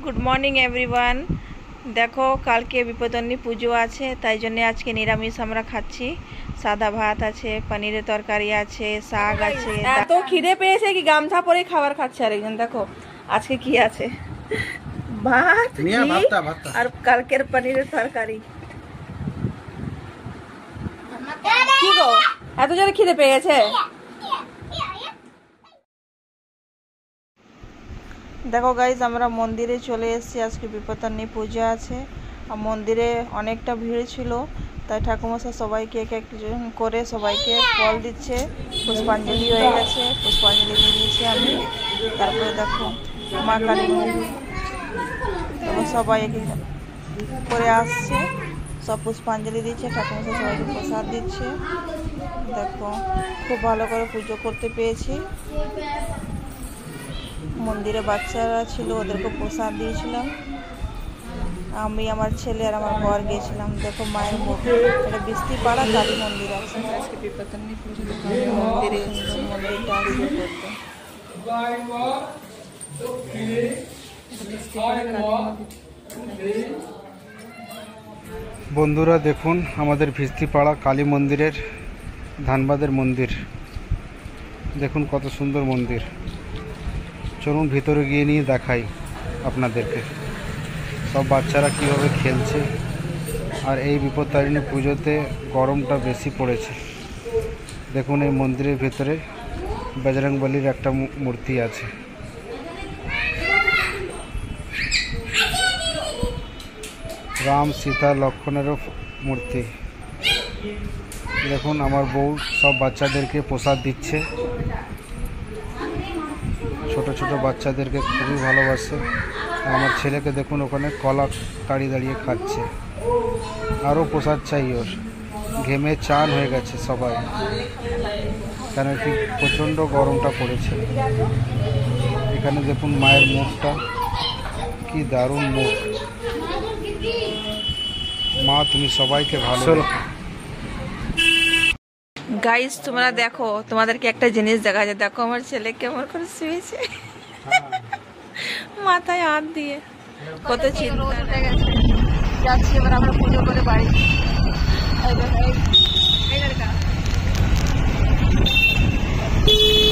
Good morning everyone. দেখো কালকে বিপত্তারিণী পুজো আছে, তাই জন্য আজকে নিরামিষ আমরা খাচ্ছি। সাদা ভাত আছে, পনিরের তরকারি আছে, শাক আছে। এত খিদে পেয়েছে কি গামছা পরে খাবার খাচ্ছে আরেকজন। দেখো আজকে কি আছে, ভাত আর কালকের পনিরের তরকারি। কি গো এত জোরে খিদে পেয়ে গেছে? দেখো গাইজ আমরা মন্দিরে চলে এসেছি, আজকে বিপত্তারিণী পূজা আছে আর মন্দিরে অনেকটা ভিড় ছিল, তাই ঠাকুমশাই সবাইকে এক একজন করে সবাইকে ফল দিচ্ছে। পুষ্পাঞ্জলি হয়ে গেছে, পুষ্পাঞ্জলি দিয়ে দিয়েছি আমি। তারপরে দেখো মা কালী মন্দির, দেখো সবাই এক একজন করে আসছে, সব পুষ্পাঞ্জলি দিচ্ছে, ঠাকুমশাই সবাইকে প্রসাদ দিচ্ছে। দেখো খুব ভালো করে পুজো করতে পেরেছি। মন্দিরে বাচ্চারা ছিল, ওদেরকে প্রসাদ দিয়েছিলাম। আমি আমার ছেলে আর আমার বর গিয়েছিলাম। দেখো মায়ের মন্দির, এটা বৃষ্টিপাড়া কালী মন্দির আছে। আজকে বিপত্তারিণী পুজো মন্দিরে এসেছি, মন্দিরটা আসবে করতে। বন্ধুরা দেখুন আমাদের ভিস্তিপাড়া কালী মন্দিরের ধানবাদের মন্দির, দেখুন কত সুন্দর মন্দির। চলুন ভিতরে গিয়ে নিয়ে দেখাই আপনাদেরকে সব বাচ্চারা কীভাবে খেলছে। আর এই বিপত্তারিণী পুজোতে গরমটা বেশি পড়েছে। দেখুন এই মন্দিরের ভিতরে বজরংবলীর একটা মূর্তি আছে। রাম সীতা লক্ষ্মণেরও মূর্তি। দেখুন আমার বউ সব বাচ্চাদেরকে প্রসাদ দিচ্ছে, ছোট ছোট বাচ্চাদেরকে খুবই ভালোবাসে। আমার ছেলেকে দেখুন ওখানে কলা দাঁড়িয়ে দাঁড়িয়ে খাচ্ছে, আরও প্রসাদ চাই ওর। ঘেমে চান হয়ে গেছে সবাই, কেন কি প্রচণ্ড গরমটা পড়েছে। এখানে দেখুন মায়ের মুখটা, কি দারুণ মুখ। মা তুমি সবাইকে ভালো। গাইস তোমরা দেখো, তোমাদেরকে একটা জিনিস দেখা যায়। দেখো আমার ছেলে কেমন করে শুয়েছে মাথায় হাত দিয়ে, কত চিন্তা। যাচ্ছি এবার আমরা পুজো করে বাড়ি। এই